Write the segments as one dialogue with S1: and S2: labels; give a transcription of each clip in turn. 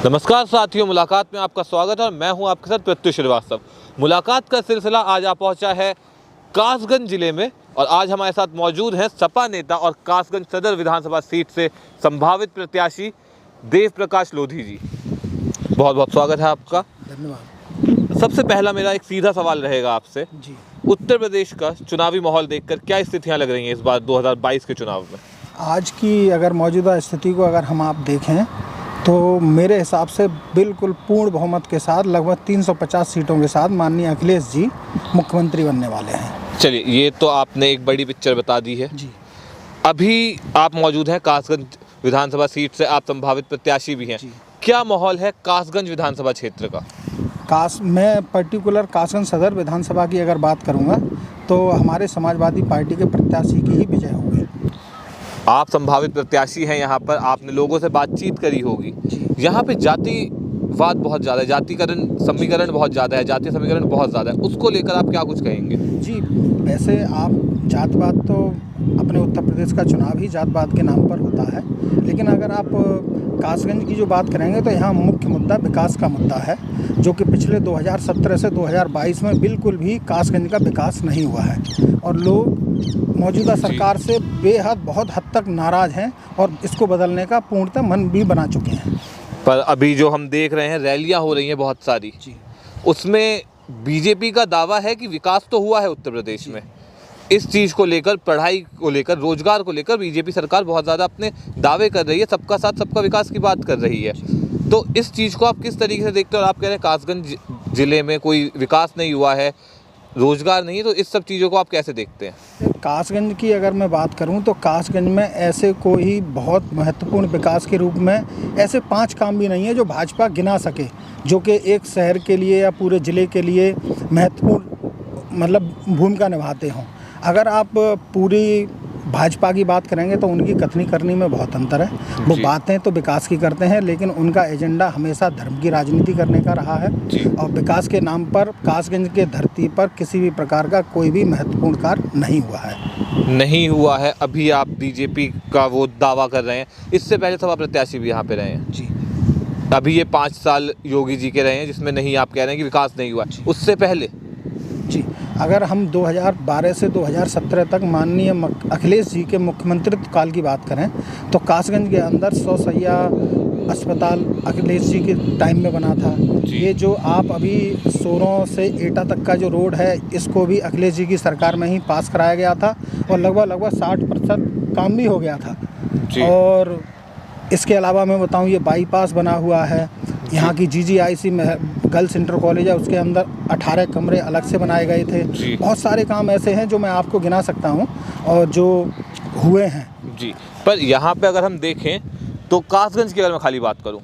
S1: नमस्कार साथियों, मुलाकात में आपका स्वागत है और मैं हूं आपके साथ प्रत्युष श्रीवास्तव। मुलाकात का सिलसिला आज आ पहुंचा है कासगंज जिले में और आज हमारे साथ मौजूद हैं सपा नेता और कासगंज सदर विधानसभा सीट से संभावित प्रत्याशी देव प्रकाश लोधी जी। बहुत बहुत स्वागत है आपका।
S2: धन्यवाद।
S1: सबसे पहला मेरा एक सीधा सवाल रहेगा आपसे
S2: जी,
S1: उत्तर प्रदेश का चुनावी माहौल देखकर क्या स्थितियां लग रही हैं इस बार 2022 के चुनाव में?
S2: आज की अगर मौजूदा स्थिति को अगर हम आप देखें तो मेरे हिसाब से बिल्कुल पूर्ण बहुमत के साथ लगभग 350 सीटों के साथ माननीय अखिलेश जी मुख्यमंत्री बनने वाले हैं।
S1: चलिए, ये तो आपने एक बड़ी पिक्चर बता दी है।
S2: जी,
S1: अभी आप मौजूद हैं कासगंज विधानसभा सीट से, आप संभावित प्रत्याशी भी हैं।
S2: जी।
S1: क्या माहौल है कासगंज विधानसभा क्षेत्र का?
S2: मैं पर्टिकुलर कासगंज सदर विधानसभा की अगर बात करूंगा तो हमारे समाजवादी पार्टी के प्रत्याशी की ही विजय होगी।
S1: आप संभावित प्रत्याशी हैं यहाँ पर, आपने लोगों से बातचीत करी होगी। यहाँ पे जातिवाद बहुत ज़्यादा है, जातिकरण समीकरण बहुत ज़्यादा है, जातीय समीकरण बहुत ज़्यादा है, उसको लेकर आप क्या कुछ कहेंगे?
S2: जी, वैसे आप जातवाद तो अपने उत्तर प्रदेश का चुनाव ही जातवाद के नाम पर होता है, लेकिन अगर आप कासगंज की जो बात करेंगे तो यहाँ मुख्य मुद्दा विकास का मुद्दा है, जो कि पिछले 2017 से 2022 में बिल्कुल भी कासगंज का विकास नहीं हुआ है और लोग मौजूदा सरकार से बेहद बहुत हद तक नाराज़ हैं और इसको बदलने का पूर्णतः मन भी बना चुके हैं।
S1: पर अभी जो हम देख रहे हैं, रैलियाँ हो रही हैं बहुत सारी,
S2: जी,
S1: उसमें बीजेपी का दावा है कि विकास तो हुआ है उत्तर प्रदेश में। इस चीज़ को लेकर, पढ़ाई को लेकर, रोजगार को लेकर बीजेपी सरकार बहुत ज़्यादा अपने दावे कर रही है, सबका साथ सबका विकास की बात कर रही है। तो इस चीज़ को आप किस तरीके से देखते हो? और आप कह रहे हैं कासगंज जिले में कोई विकास नहीं हुआ है, रोजगार नहीं है, तो इस सब चीज़ों को आप कैसे देखते हैं?
S2: कासगंज की अगर मैं बात करूं तो कासगंज में ऐसे कोई बहुत महत्वपूर्ण विकास के रूप में ऐसे 5 काम भी नहीं है जो भाजपा गिना सके, जो कि एक शहर के लिए या पूरे ज़िले के लिए महत्वपूर्ण मतलब भूमिका निभाते हों। अगर आप पूरी भाजपा की बात करेंगे तो उनकी कथनी करनी में बहुत अंतर है। वो बातें तो विकास की करते हैं, लेकिन उनका एजेंडा हमेशा धर्म की राजनीति करने का रहा है और विकास के नाम पर कासगंज के धरती पर किसी भी प्रकार का कोई भी महत्वपूर्ण कार्य नहीं हुआ है।
S1: अभी आप बीजेपी का वो दावा कर रहे हैं, इससे पहले सभा प्रत्याशी भी यहाँ पे रहे हैं।
S2: जी,
S1: अभी ये 5 साल योगी जी के रहे हैं जिसमें नहीं, आप कह रहे हैं कि विकास नहीं हुआ। उससे पहले
S2: जी, अगर हम 2012 से 2017 तक माननीय अखिलेश जी के मुख्यमंत्रित्व काल की बात करें तो कासगंज के अंदर 100 शैय्या अस्पताल अखिलेश जी के टाइम में बना था। ये जो आप अभी सोरों से एटा तक का जो रोड है, इसको भी अखिलेश जी की सरकार में ही पास कराया गया था और लगभग 60% काम भी हो गया था। और इसके अलावा मैं बताऊं, ये बाईपास बना हुआ है। यहाँ की GGIC में गर्ल्स इंटर कॉलेज है, उसके अंदर 18 कमरे अलग से बनाए गए थे। बहुत सारे काम ऐसे हैं जो मैं आपको गिना सकता हूँ और जो हुए हैं।
S1: जी, पर यहाँ पे अगर हम देखें तो कासगंज की अगर मैं खाली बात करूँ,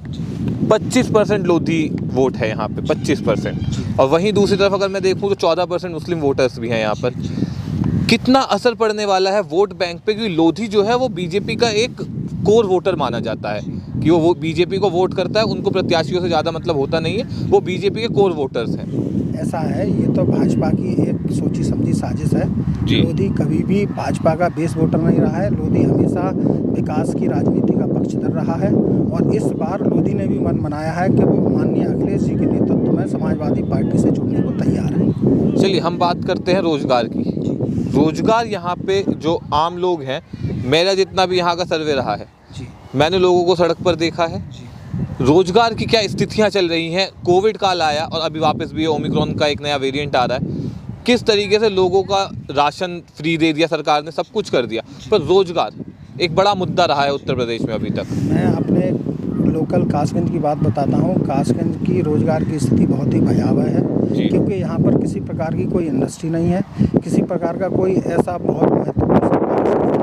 S1: 25% लोधी वोट है यहाँ पे, 25%। और वहीं दूसरी तरफ अगर मैं देखूँ तो 14% मुस्लिम वोटर्स भी हैं यहाँ पर। कितना असर पड़ने वाला है वोट बैंक पे? क्योंकि लोधी जो है वो बीजेपी का एक कोर वोटर माना जाता है कि वो बीजेपी को वोट करता है, उनको प्रत्याशियों से ज़्यादा मतलब होता नहीं है, वो बीजेपी के कोर वोटर्स हैं।
S2: ऐसा है, ये तो भाजपा की एक सोची समझी साजिश है। लोधी कभी भी भाजपा का बेस वोटर नहीं रहा है। लोधी हमेशा विकास की राजनीति का पक्षधर रहा है और इस बार लोधी ने भी मन बनाया है कि वो माननीय अखिलेश जी के नेतृत्व में समाजवादी पार्टी से जुड़ने को तैयार है।
S1: चलिए, हम बात करते हैं रोजगार की। रोजगार यहाँ पे जो आम लोग हैं, मेरा जितना भी यहाँ का सर्वे रहा है, मैंने लोगों को सड़क पर देखा है। रोजगार की क्या स्थितियाँ चल रही हैं? कोविड काल आया और अभी वापस भी ओमिक्रॉन का एक नया वेरिएंट आ रहा है। किस तरीके से लोगों का राशन फ्री दे दिया सरकार ने, सब कुछ कर दिया, पर रोजगार एक बड़ा मुद्दा रहा है उत्तर प्रदेश में अभी तक।
S2: मैं अपने लोकल कासगंज की बात बताता हूँ। कासगंज की रोजगार की स्थिति बहुत ही भयावह है, क्योंकि यहाँ पर किसी प्रकार की कोई इंडस्ट्री नहीं है, किसी प्रकार का कोई ऐसा बहुत महत्वपूर्ण नौकरियों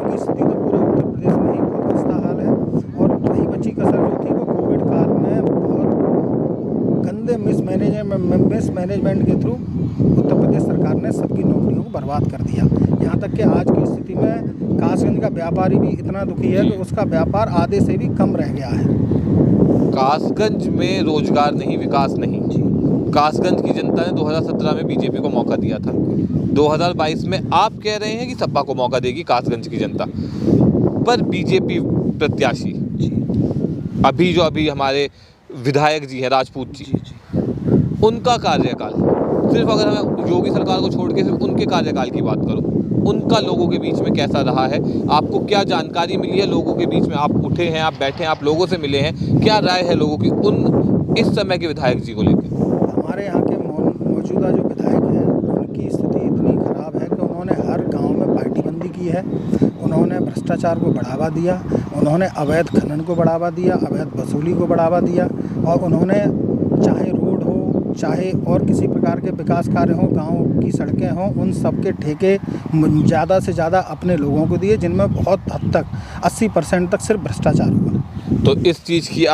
S2: की स्थिति तो पूरे उत्तर प्रदेश में ही बहुत खस्ता हाल है। और रही बची कसर जो थी वो कोविड काल में बहुत गंदे मिसमैनेजमेंट के थ्रू उत्तर प्रदेश सरकार ने सबकी नौकरियों को बर्बाद कर दिया। यहाँ तक कि आज की स्थिति में कासगंज का व्यापारी भी इतना दुखी है कि उसका व्यापार आधे से भी कम रह गया है।
S1: कासगंज में रोजगार नहीं, विकास नहीं। कासगंज की जनता ने 2017 में बीजेपी को मौका दिया था। 2022 में आप कह रहे हैं कि सपा को मौका देगी कासगंज की जनता, पर बीजेपी प्रत्याशी अभी हमारे विधायक जी हैं राजपूत जी, उनका कार्यकाल, सिर्फ अगर मैं योगी सरकार को छोड़ के सिर्फ उनके कार्यकाल की बात करूं, उनका लोगों के बीच में कैसा रहा है, आपको क्या जानकारी मिली है लोगों के बीच में? आप उठे हैं, आप बैठे हैं, आप लोगों से मिले हैं, क्या राय है लोगों की उन इस समय के विधायक जी को लेकर?
S2: हमारे यहाँ के मौजूदा जो विधायक हैं उनकी स्थिति इतनी खराब है कि उन्होंने हर गांव में पार्टीबंदी की है, उन्होंने भ्रष्टाचार को बढ़ावा दिया, उन्होंने अवैध खनन को बढ़ावा दिया, अवैध वसूली को बढ़ावा दिया, और उन्होंने चाहे रोड हो, चाहे और किसी प्रकार के विकास कार्य हों, गाँव की सड़कें हों, उन सब के ठेके ज़्यादा से ज़्यादा अपने लोगों को दिए, जिनमें बहुत हद तक 80% तक सिर्फ भ्रष्टाचार हुआ।
S1: तो इस चीज़ की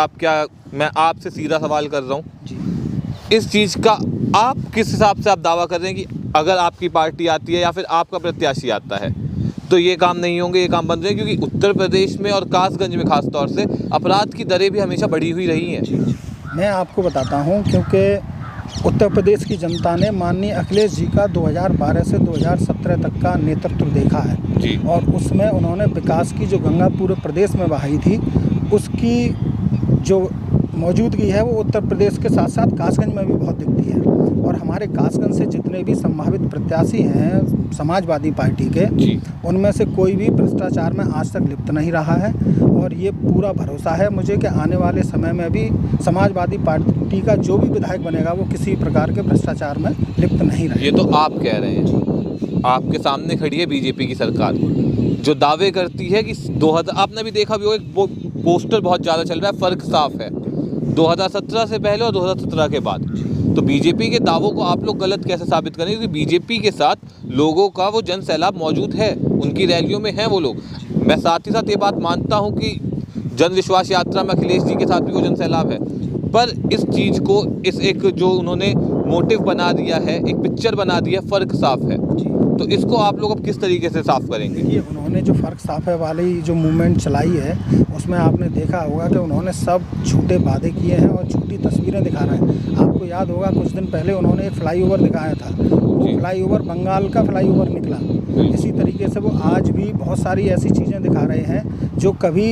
S1: मैं आपसे सीधा सवाल कर रहा हूँ, इस चीज़ का आप किस हिसाब से आप दावा कर रहे हैं कि अगर आपकी पार्टी आती है या फिर आपका प्रत्याशी आता है तो ये काम नहीं होंगे, ये काम बंद रहे? क्योंकि उत्तर प्रदेश में और कासगंज में खास तौर से अपराध की दरें भी हमेशा बढ़ी हुई रही हैं।
S2: मैं आपको बताता हूं, क्योंकि उत्तर प्रदेश की जनता ने माननीय अखिलेश जी का 2012 से 2017 तक का नेतृत्व देखा है
S1: जी।
S2: और उसमें उन्होंने विकास की जो गंगा पूरे प्रदेश में बहाई थी, उसकी जो मौजूदगी है वो उत्तर प्रदेश के साथ साथ कासगंज में भी बहुत दिखती है। और हमारे कासगंज से जितने भी संभावित प्रत्याशी हैं समाजवादी पार्टी के, उनमें से कोई भी भ्रष्टाचार में आज तक लिप्त नहीं रहा है, और ये पूरा भरोसा है मुझे कि आने वाले समय में भी समाजवादी पार्टी का जो भी विधायक बनेगा वो किसी प्रकार के भ्रष्टाचार में लिप्त नहीं रहेगा।
S1: ये तो आप कह रहे हैं, आपके सामने खड़ी है बीजेपी की सरकार जो दावे करती है कि 2000, आपने भी देखा भी हो, एक पोस्टर बहुत ज़्यादा चल रहा है, फ़र्क साफ है 2017 से पहले और 2017 के बाद। तो बीजेपी के दावों को आप लोग गलत कैसे साबित करेंगे? क्योंकि बीजेपी के साथ लोगों का वो जन सैलाब मौजूद है, उनकी रैलियों में हैं वो लोग। मैं साथ ही साथ ये बात मानता हूँ कि जन विश्वास यात्रा में अखिलेश जी के साथ भी वो जन सैलाब है, पर इस चीज़ को इस एक जो उन्होंने मोटिव बना दिया है, एक पिक्चर बना दिया, फ़र्क साफ है, तो इसको आप लोग अब किस तरीके से साफ करेंगे?
S2: ये उन्होंने जो फ़र्क साफ है वाली जो मूवमेंट चलाई है, उसमें आपने देखा होगा कि उन्होंने सब झूठे वादे किए हैं और झूठी तस्वीरें दिखा रहे हैं। आपको याद होगा कुछ दिन पहले उन्होंने एक फ्लाईओवर दिखाया था, वो फ्लाईओवर बंगाल का फ्लाईओवर निकला। इसी तरीके से वो आज भी बहुत सारी ऐसी चीज़ें दिखा रहे हैं जो कभी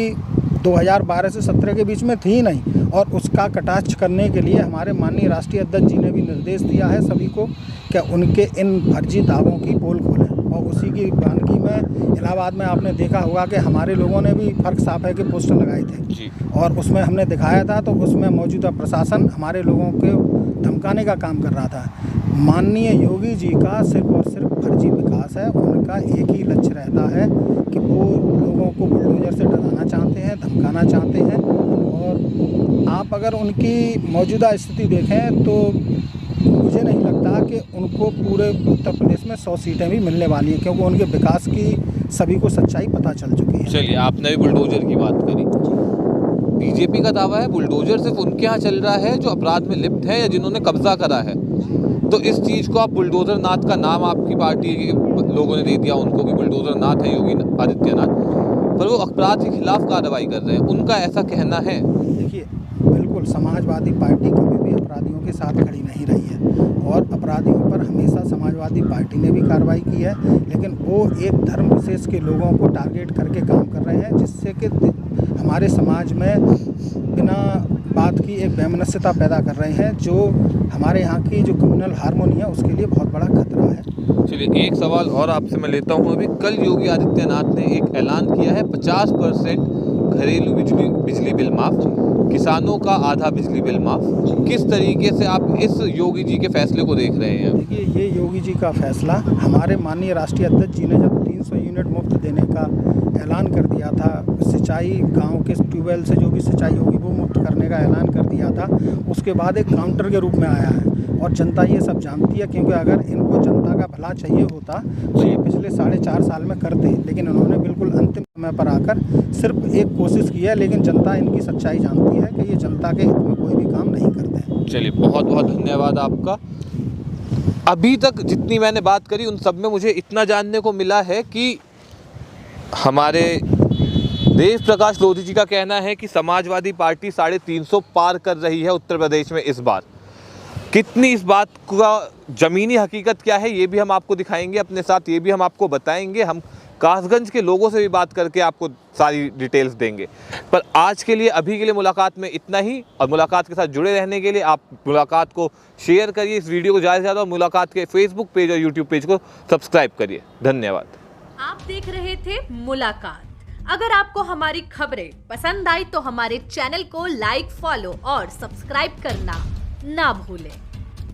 S2: 2012 से 17 के बीच में थी ही नहीं, और उसका कटाक्ष करने के लिए हमारे माननीय राष्ट्रीय अध्यक्ष जी ने भी निर्देश दिया है सभी को कि उनके इन फर्जी दावों की पोल खोलें। और उसी की वानगी में इलाहाबाद में आपने देखा होगा कि हमारे लोगों ने भी फ़र्क साफ है के पोस्टर लगाए थे और उसमें हमने दिखाया था, तो उसमें मौजूदा प्रशासन हमारे लोगों को धमकाने का काम कर रहा था। माननीय योगी जी का सिर्फ और सिर्फ फर्जी विकास है, उनका एक ही लक्ष्य रहता है कि वो लोगों को बुलडोजर से डराना चाहते हैं, धमकाना चाहते हैं। और आप अगर उनकी मौजूदा स्थिति देखें तो मुझे नहीं लगता कि उनको पूरे उत्तर प्रदेश में 100 सीटें भी मिलने वाली हैं, क्योंकि उनके विकास की सभी को सच्चाई पता चल चुकी है।
S1: चलिए, आपने भी बुलडोजर की बात करी। बीजेपी का दावा है बुलडोजर सिर्फ उनके यहाँ चल रहा है जो अपराध में लिप्त है या जिन्होंने कब्जा करा है। तो इस चीज़ को आप बुलडोजर नाथ का नाम आपकी पार्टी के लोगों ने दे दिया उनको कि बुलडोजर नाथ है योगी आदित्यनाथ, पर वो अपराध के खिलाफ कार्रवाई कर रहे हैं, उनका ऐसा कहना है।
S2: देखिए, बिल्कुल समाजवादी पार्टी कभी भी अपराधियों के साथ खड़ी नहीं रही है और अपराधियों पर हमेशा समाजवादी पार्टी ने भी कार्रवाई की है, लेकिन वो एक धर्म विशेष के लोगों को टारगेट करके काम कर रहे हैं, जिससे कि हमारे समाज में बिना बात की एक वैमनस्यता पैदा कर रहे हैं, जो हमारे यहाँ की जो कम्युनल हार्मोनी है उसके लिए बहुत बड़ा खतरा है।
S1: चलिए, एक सवाल और आपसे मैं लेता हूँ। अभी कल योगी आदित्यनाथ ने एक ऐलान किया है 50% घरेलू बिजली बिल माफ़, किसानों का आधा बिजली बिल माफ़। किस तरीके से आप इस योगी जी के फैसले को देख रहे हैं?
S2: देखिए, ये योगी जी का फैसला हमारे माननीय राष्ट्रीय अध्यक्ष जी ने जब 300 यूनिट मुफ्त देने का ऐलान कर दिया था, सिंचाई गांव के ट्यूबवेल से जो भी सिंचाई होगी वो मुफ्त करने का ऐलान कर दिया था, उसके बाद एक काउंटर के रूप में आया है और जनता ये सब जानती है, क्योंकि अगर इनको जनता का भला चाहिए होता तो ये पिछले 4.5 साल में करते, लेकिन उन्होंने बिल्कुल अंतिम समय पर आकर सिर्फ एक कोशिश की है, लेकिन जनता इनकी सच्चाई जानती है कि ये जनता के हित में कोई भी काम नहीं करते।
S1: चलिए, बहुत बहुत धन्यवाद आपका। अभी तक जितनी मैंने बात करी उन सब में मुझे इतना जानने को मिला है कि हमारे देव प्रकाश लोधी जी का कहना है कि समाजवादी पार्टी 350 पार कर रही है उत्तर प्रदेश में इस बार। कितनी इस बात का ज़मीनी हकीकत क्या है ये भी हम आपको दिखाएंगे अपने साथ, ये भी हम आपको बताएंगे। हम कासगंज के लोगों से भी बात करके आपको सारी डिटेल्स देंगे। पर आज के लिए, अभी के लिए मुलाकात में इतना ही। और मुलाकात के साथ जुड़े रहने के लिए आप मुलाकात को शेयर करिए, इस वीडियो को ज़्यादा से ज़्यादा, और मुलाकात के फेसबुक पेज और यूट्यूब पेज को सब्सक्राइब करिए। धन्यवाद।
S3: आप देख रहे थे मुलाकात। अगर आपको हमारी खबरें पसंद आई तो हमारे चैनल को लाइक, फॉलो और सब्सक्राइब करना ना भूलें।